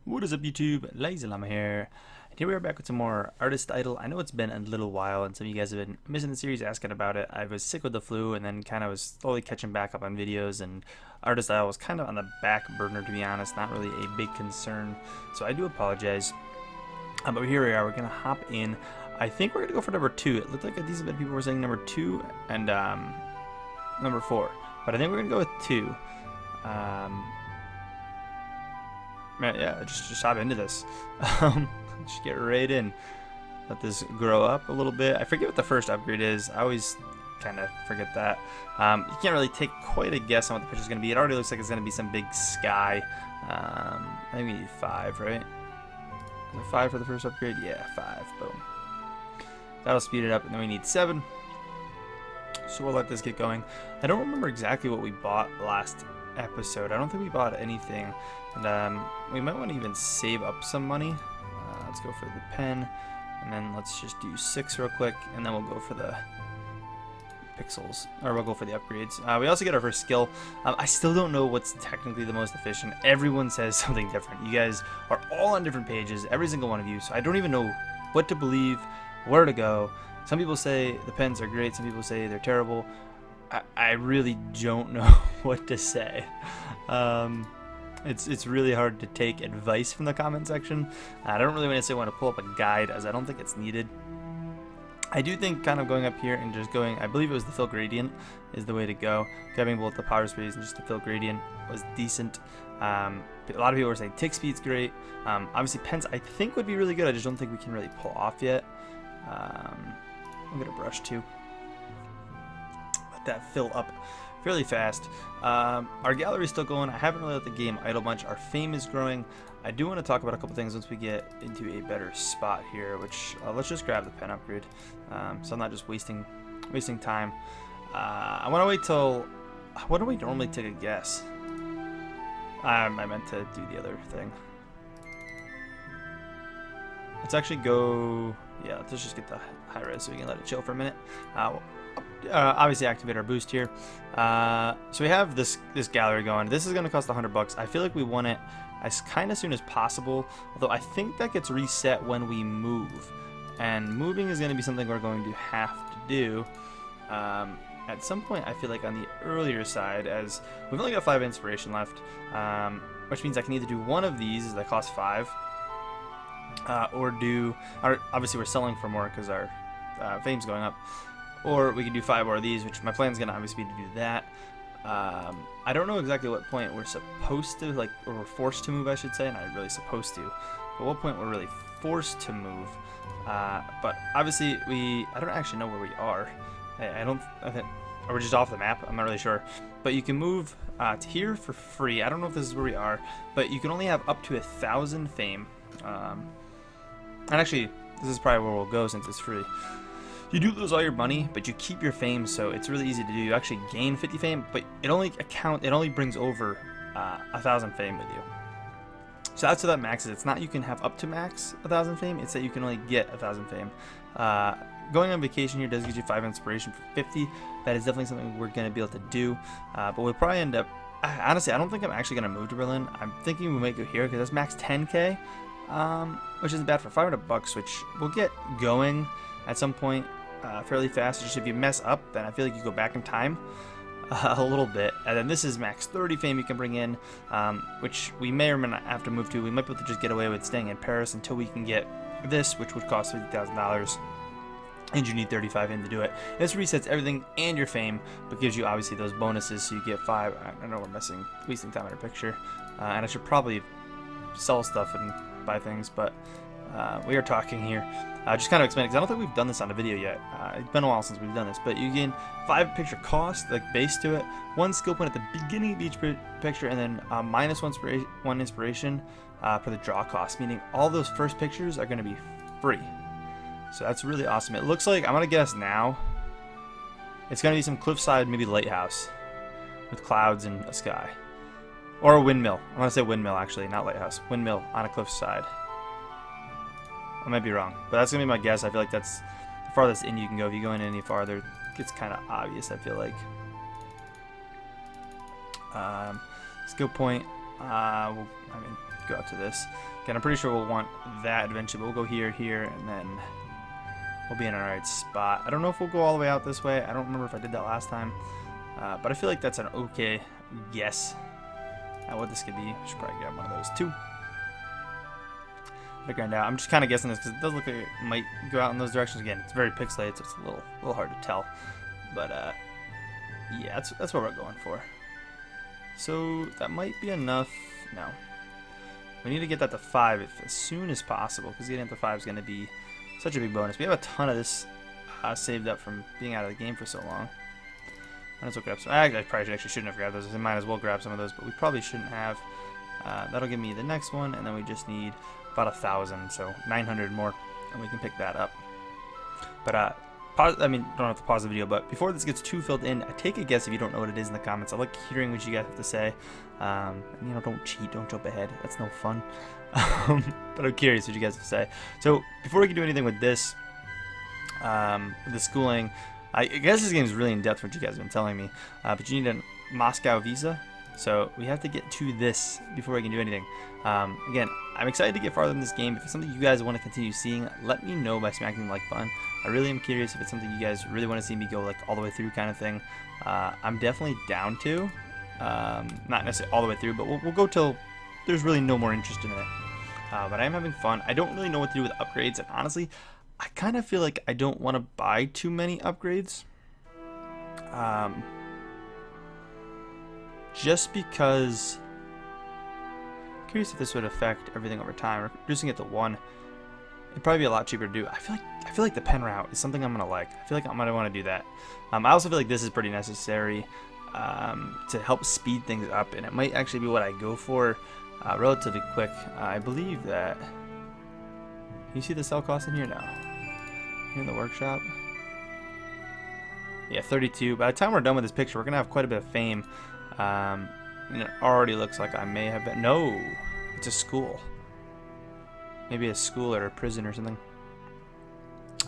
What is up, YouTube? LazeeLlama here. And here we are back with some more Artist Idol. I know it's been a little while and some of you guys have been missing the series asking about it. I was sick with the flu and then kind of was slowly catching back up on videos, and Artist Idol was kind of on the back burner, to be honest, not really a big concern. So I do apologize. But here we are, we're going to hop in. I think we're going to go for number 2. It looked like a decent bit of people were saying number 2 and number 4. But I think we're going to go with 2. Yeah, just hop into this. Just get right in. Let this grow up a little bit. I forget what the first upgrade is. I always kind of forget that. You can't really take quite a guess on what the picture is going to be. It already looks like it's going to be some big sky. I think we need 5, right? Is it 5 for the first upgrade? Yeah, 5. Boom. That'll speed it up, and then we need 7. So we'll let this get going. I don't remember exactly what we bought last episode. I don't think we bought anything, and we might want to even save up some money. Let's go for the pen, and then let's just do 6 real quick, and then we'll go for the pixels, or we'll go for the upgrades. We also get our first skill. I still don't know what's technically the most efficient. Everyone says something different. You guys are all on different pages, every single one of you, so I don't even know what to believe, where to go. Some people say the pens are great, some people say they're terrible. I really don't know what to say. It's really hard to take advice from the comment section. I don't really necessarily want to pull up a guide, as I don't think it's needed. I do think kind of going up here and just going, I believe it was the fill gradient is the way to go. Grabbing both the power sprays and just the fill gradient was decent. A lot of people were saying tick speed's great. Obviously pens I think would be really good. I just don't think we can really pull off yet. I'm gonna brush too. Let that fill up fairly fast. Our gallery's still going. I haven't really let the game idle much. Our fame is growing. I do want to talk about a couple things once we get into a better spot here, which let's just grab the pen upgrade, so I'm not just wasting time. I want to wait till, when do we normally take a guess? I meant to do the other thing. Let's actually go, yeah, let's just get the high res so we can let it chill for a minute. Obviously activate our boost here. So we have this gallery going. This is going to cost $100. I feel like we want it as kind of soon as possible, although I think that gets reset when we move, and moving is going to be something we're going to have to do at some point. I feel like on the earlier side, as we've only got 5 inspiration left, which means I can either do one of these that cost 5, or obviously we're selling for more because our fame's going up. Or we can do 5 more of these, which my plan is going to obviously be to do that. I don't know exactly what point we're supposed to, or we're forced to move, I should say, not really supposed to. But what point we're really forced to move. But obviously I don't actually know where we are. I think, or we're just off the map, I'm not really sure. But you can move to here for free. I don't know if this is where we are, but you can only have up to 1,000 fame. And actually, this is probably where we'll go since it's free. You do lose all your money, but you keep your fame, so it's really easy to do. You actually gain 50 fame, but it only brings over 1,000 fame with you. So that's what that max is. It's not you can have up to max 1,000 fame, it's that you can only get 1,000 fame. Going on vacation here does get you 5 inspiration for 50. That is definitely something we're going to be able to do, but we'll probably end up, honestly, I don't think I'm actually going to move to Berlin. I'm thinking we might go here because that's max 10k, which isn't bad for $500, which we'll get going at some point fairly fast. Just if you mess up, then I feel like you go back in time a little bit. And then this is max 30 fame you can bring in, which we may or may not have to move to. We might be able to just get away with staying in Paris until we can get this, which would cost $50,000, and you need 35 fame to do it. This resets everything and your fame, but gives you obviously those bonuses, so you get 5. I know we're wasting time in our picture, and I should probably sell stuff and buy things, but we are talking here. Just kind of explain it, because I don't think we've done this on a video yet. It's been a while since we've done this, but you gain 5 picture cost, like base to it, 1 skill point at the beginning of each picture, and then minus 1 inspiration for the draw cost, meaning all those first pictures are going to be free. So that's really awesome. It looks like, I'm going to guess now, it's going to be some cliffside, maybe lighthouse, with clouds and a sky. Or a windmill. I want to say windmill, actually, not lighthouse. Windmill on a cliffside. I might be wrong, but that's going to be my guess. I feel like that's the farthest in you can go. If you go in any farther, it gets kind of obvious, I feel like. Skill point, we'll, go out to this. Again, I'm pretty sure we'll want that eventually, but we'll go here, here, and then we'll be in our right spot. I don't know if we'll go all the way out this way. I don't remember if I did that last time, but I feel like that's an okay guess at what this could be. We should probably grab one of those too. Grind out. I'm just kind of guessing this because it does look like it might go out in those directions. Again, it's very pixelated, so it's a little hard to tell. But yeah, that's what we're going for. So that might be enough. No, we need to get that to 5 as soon as possible because getting it to 5 is going to be such a big bonus. We have a ton of this saved up from being out of the game for so long. Let's look up some. I probably shouldn't have grabbed those. I might as well grab some of those, but we probably shouldn't have. That'll give me the next one, and then we just need about 1,000, so 900 more, and we can pick that up. But I mean, don't have to pause the video, but before this gets too filled in, take a guess if you don't know what it is in the comments. I like hearing what you guys have to say. You know, don't cheat, don't jump ahead. That's no fun. But I'm curious what you guys have to say. So before we can do anything with this, the schooling, I guess this game is really in depth, what you guys have been telling me. But you need a Moscow visa. So we have to get to this before we can do anything. Again, I'm excited to get farther in this game. If it's something you guys want to continue seeing, let me know by smacking the like button. I really am curious if it's something you guys really want to see me go like all the way through kind of thing. I'm definitely down to. Not necessarily all the way through, but we'll go till there's really no more interest in it. But I am having fun. I don't really know what to do with upgrades, and honestly, I kind of feel like I don't want to buy too many upgrades. Just because I'm curious if this would affect everything over time. Reducing it to 1, it'd probably be a lot cheaper to do. I feel like the pen route is something I'm gonna like. I feel like I'm gonna want to do that. I also feel like this is pretty necessary to help speed things up, and it might actually be what I go for relatively quick. I believe that. Can you see the sell cost in here now? Here in the workshop. Yeah, 32. By the time we're done with this picture, we're gonna have quite a bit of fame. And it already looks like I may have been. No, it's a school. Maybe a school or a prison or something.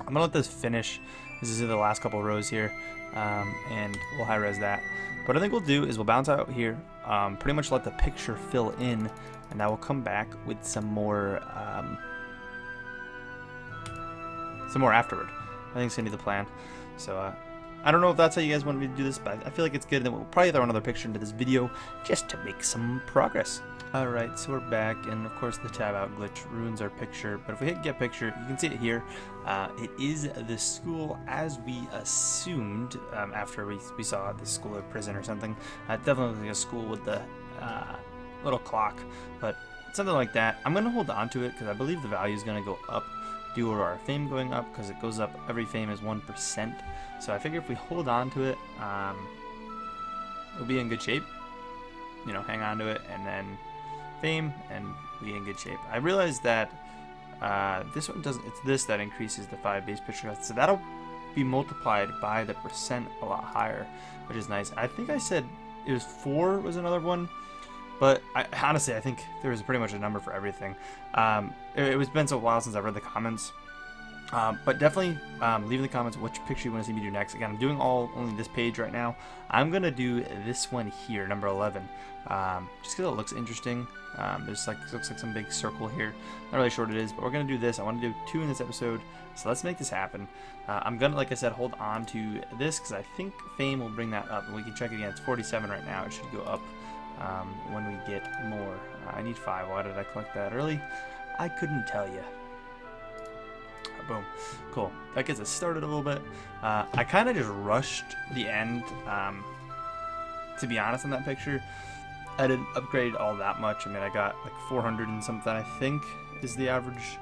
I'm gonna let this finish. This is the last couple rows here, and we'll high res that. What I think we'll do is we'll bounce out here, pretty much let the picture fill in, and I will come back with some more afterward. I think it's gonna be the plan. So I don't know if that's how you guys want me to do this, but I feel like it's good, and then we'll probably throw another picture into this video just to make some progress. Alright, so we're back, and of course the tab out glitch ruins our picture, but if we hit get picture, you can see it here. It is the school as we assumed after we saw the school or prison or something. Definitely like a school with the little clock, but something like that. I'm going to hold on to it because I believe the value is going to go up due to our fame going up, because it goes up, every fame is 1%. So I figure if we hold on to it, we'll be in good shape. You know, hang on to it, and then fame, and be in good shape. I realized that this one doesn't, it's this that increases the 5 base picture cost, so that'll be multiplied by the percent a lot higher, which is nice. I think I said it was 4 was another one, but honestly I think there was pretty much a number for everything. It's been so while since I've read the comments, but definitely leave in the comments which picture you want to see me do next. Again, I'm doing only this page right now. I'm gonna do this one here, number 11, just because it looks interesting. There's like, looks like some big circle here. Not really sure what it is, but we're gonna do this. I want to do 2 in this episode, so let's make this happen. I'm gonna, like I said, hold on to this because I think fame will bring that up, and we can check it again. It's 47 right now. It should go up when we get more. I need 5. Why did I collect that early? I couldn't tell you. Boom. Cool. That gets us started a little bit. I kind of just rushed the end, to be honest, on that picture. I didn't upgrade all that much. I mean, I got like 400 and something, I think, is the average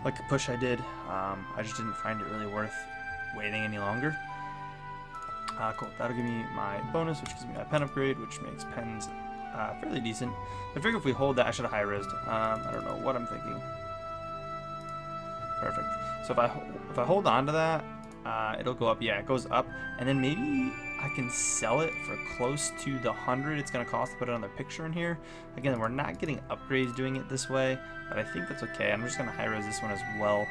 like push I did. I just didn't find it really worth waiting any longer. Cool. That'll give me my bonus, which gives me my pen upgrade, which makes pens fairly decent. I figure if we hold that, I should have high-resed. I don't know what I'm thinking. Perfect. So if I hold on to that, it'll go up. Yeah, it goes up, and then maybe I can sell it for close to the 100 it's going to cost to put another picture in here. Again, we're not getting upgrades doing it this way, but I think that's okay. I'm just going to high-res this one as well,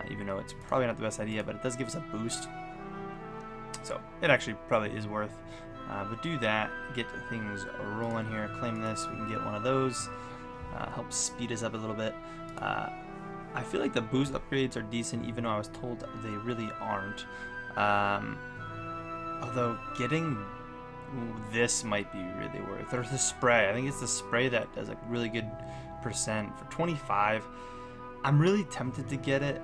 even though it's probably not the best idea, but it does give us a boost. So it actually probably is worth. But do that, get things rolling here, claim this, we can get one of those. help speed us up a little bit. I feel like the boost upgrades are decent, even though I was told they really aren't. Although getting this might be really worth it. Or the spray. I think it's the spray that does a really good percent for 25. I'm really tempted to get it,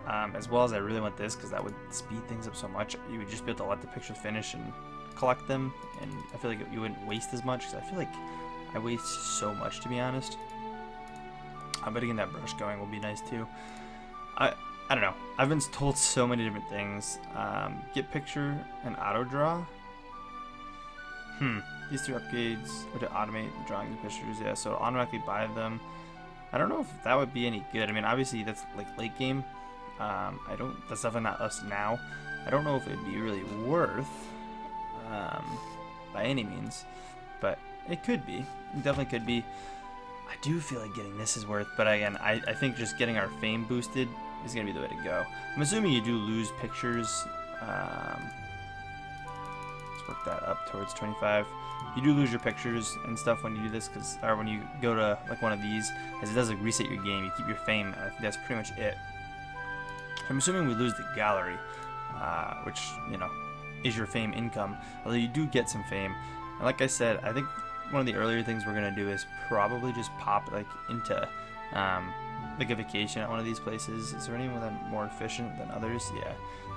as well as I really want this, because that would speed things up so much. You would just be able to let the pictures finish and collect them, and I feel like you wouldn't waste as much, because I feel like I waste so much, to be honest. But getting that brush going will be nice too. I don't know. I've been told so many different things. Get picture and auto draw. These 3 upgrades are to automate the drawing of pictures. Yeah, so automatically buy them. I don't know if that would be any good. I mean, obviously that's like late game. That's definitely not us now. I don't know if it'd be really worth by any means, but it could be. It definitely could be. I do feel like getting this is worth, but again, I think just getting our fame boosted is going to be the way to go. I'm assuming you do lose pictures. Let's work that up towards 25. You do lose your pictures and stuff when you do this, or when you go to like one of these, as it does like reset your game. You keep your fame, and I think that's pretty much it. I'm assuming we lose the gallery, which, you know, is your fame income, although you do get some fame. And like I said, I think one of the earlier things we're gonna do is probably just pop like into like a vacation at one of these places. Is there anyone that's more efficient than others? Yeah,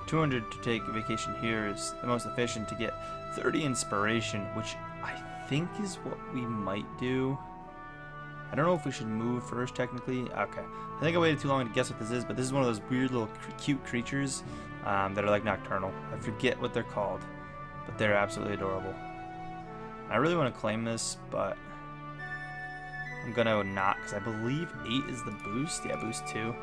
200 to take a vacation here is the most efficient to get 30 inspiration, which I think is what we might do. I don't know if we should move first technically. Okay, I think I waited too long to guess what this is, but this is one of those weird little cute creatures that are like nocturnal. I forget what they're called, but they're absolutely adorable. I really want to claim this, but I'm gonna not, because I believe 8 is the boost. Yeah, boost 2.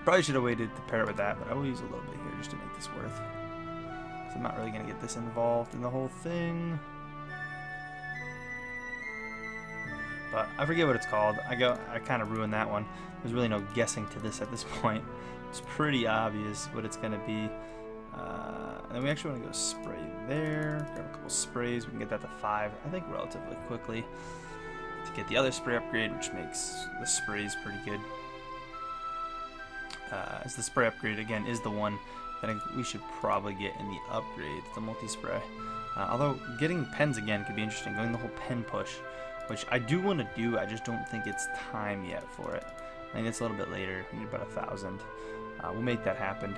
Probably should have waited to pair it with that, but I will use a little bit here just to make this worth. So I'm not really gonna get this involved in the whole thing. But I forget what it's called. I kind of ruined that one. There's really no guessing to this at this point. It's pretty obvious what it's gonna be. And then we actually want to go spray there. Grab a couple sprays. We can get that to 5, I think, relatively quickly. To get the other spray upgrade, which makes the sprays pretty good. As the spray upgrade, again, is the one that I think we should probably get in the upgrade, the multi-spray. Although, getting pens again could be interesting. Going the whole pen push, which I do want to do. I just don't think it's time yet for it. I think it's a little bit later. We need about 1,000. We'll make that happen.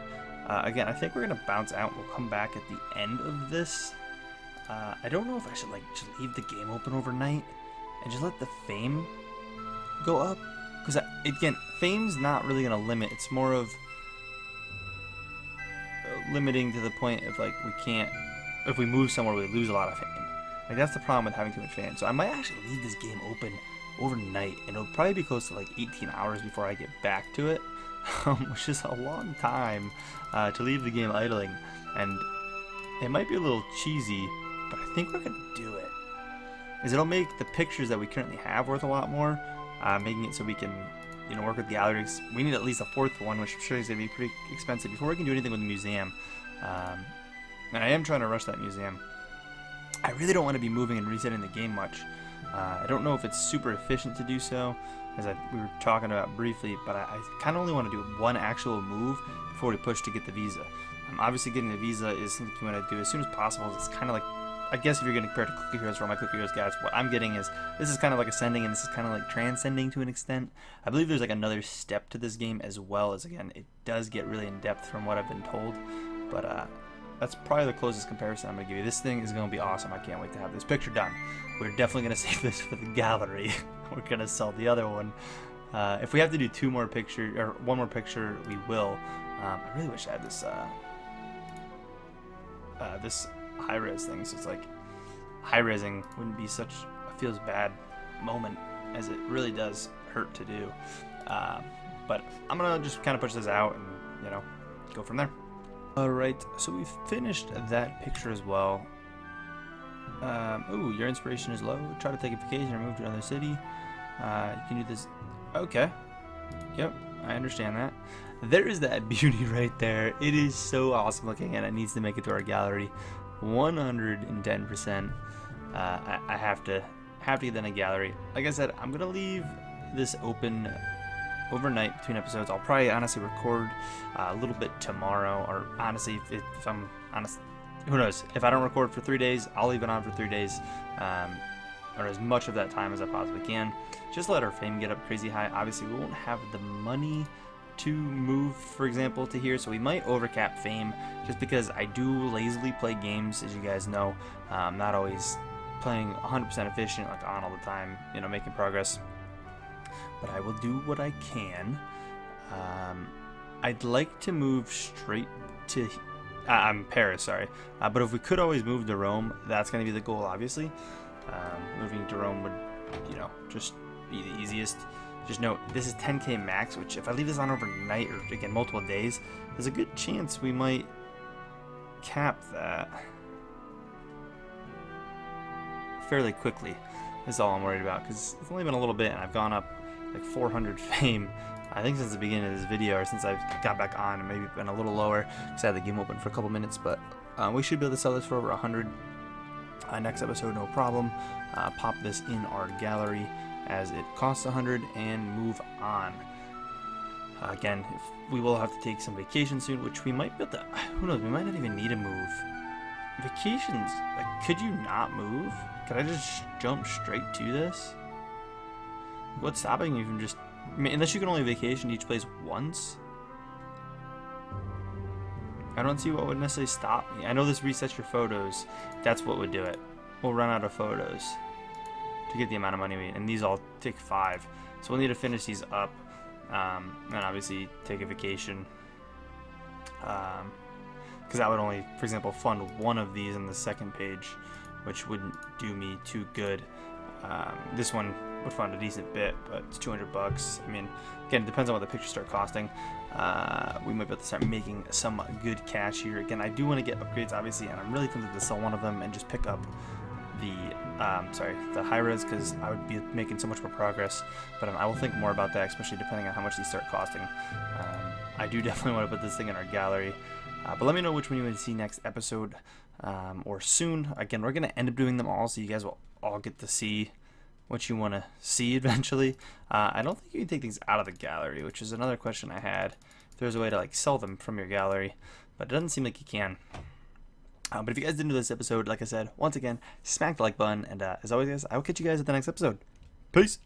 Again, I think we're gonna bounce out. We'll come back at the end of this. I don't know if I should like just leave the game open overnight and just let the fame go up, because again, fame's not really gonna limit. It's more of limiting to the point of like we can't. If we move somewhere, we lose a lot of fame. Like that's the problem with having too much fame. So I might actually leave this game open overnight, and it'll probably be close to like 18 hours before I get back to it. Which is a long time to leave the game idling, and it might be a little cheesy, but I think we're gonna do it. It'll make the pictures that we currently have worth a lot more, making it so we can, you know, work with galleries. We need at least a 4th one, which I'm sure is gonna be pretty expensive before we can do anything with the museum. And I am trying to rush that museum. I really don't want to be moving and resetting the game much. I don't know if it's super efficient to do so, as we were talking about briefly, but I kind of only want to do one actual move before we push to get the visa. Obviously, getting the visa is something you want to do as soon as possible. It's kind of like, I guess if you're going to compare it to Clicker Heroes, for my Clicker Heroes guys, what I'm getting is, this is kind of like ascending, and this is kind of like transcending to an extent. I believe there's like another step to this game, as well as, again, it does get really in depth from what I've been told, but that's probably the closest comparison I'm going to give you. This thing is going to be awesome. I can't wait to have this picture done. We're definitely going to save this for the gallery. We're going to sell the other one. If we have to do 2 more pictures, or 1 more picture, we will. I really wish I had this this high-res thing, so it's like high-resing wouldn't be such a feels bad moment, as it really does hurt to do. But I'm going to just kind of push this out and, you know, go from there. Alright, so we've finished that picture as well. Ooh, your inspiration is low. Try to take a vacation or move to another city. You can do this. Okay. Yep, I understand that. There is that beauty right there. It is so awesome looking, and it needs to make it to our gallery. 110%. I have to have to get in a gallery. Like I said, I'm gonna leave this open overnight between episodes. I'll probably honestly record a little bit tomorrow, or honestly, if I'm honest, who knows? If I don't record for 3 days, I'll leave it on for 3 days, or as much of that time as I possibly can. Just let our fame get up crazy high. Obviously, we won't have the money to move, for example, to here, so we might overcap fame, just because I do lazily play games, as you guys know. I'm not always playing 100% efficient, like on all the time, you know, making progress. But I will do what I can. I'd like to move straight to Paris, sorry. But if we could always move to Rome, that's going to be the goal, obviously. Moving to Rome would, you know, just be the easiest. Just note, this is 10k max, which if I leave this on overnight, or again, multiple days, there's a good chance we might cap that fairly quickly. Is all I'm worried about, because it's only been a little bit, and I've gone up like 400 fame, I think, since the beginning of this video, or since I've got back on, and maybe been a little lower because I had the game open for a couple minutes. But we should be able to sell this for over 100 next episode, no problem. Pop this in our gallery as it costs 100 and move on. Again, if we will have to take some vacation soon, which we might be able to, who knows, we might not even need to move. Vacations, like, could you not move? Could I just jump straight to this? What's stopping you from just, I mean, unless you can only vacation each place once? I don't see what would necessarily stop me. I know this resets your photos. That's what would do it. We'll run out of photos to get the amount of money we need, and these all take 5. So we'll need to finish these up, and obviously take a vacation. Because that would only, for example, fund one of these on the second page, which wouldn't do me too good. This one would fund a decent bit, but it's 200 bucks. I mean, again, it depends on what the pictures start costing. We might be able to start making some good cash here. Again, I do want to get upgrades, obviously, and I'm really tempted to sell one of them and just pick up the the high res, because I would be making so much more progress. But I will think more about that, especially depending on how much these start costing. I do definitely want to put this thing in our gallery. But let me know which one you want to see next episode, or soon. Again, we're going to end up doing them all, so you guys will all get to see what you want to see eventually. I don't think you can take things out of the gallery, which is another question I had. If there's a way to like sell them from your gallery, but it doesn't seem like you can. But if you guys did enjoy this episode, like I said, once again, smack the like button, and as always, guys, I will catch you guys at the next episode. Peace!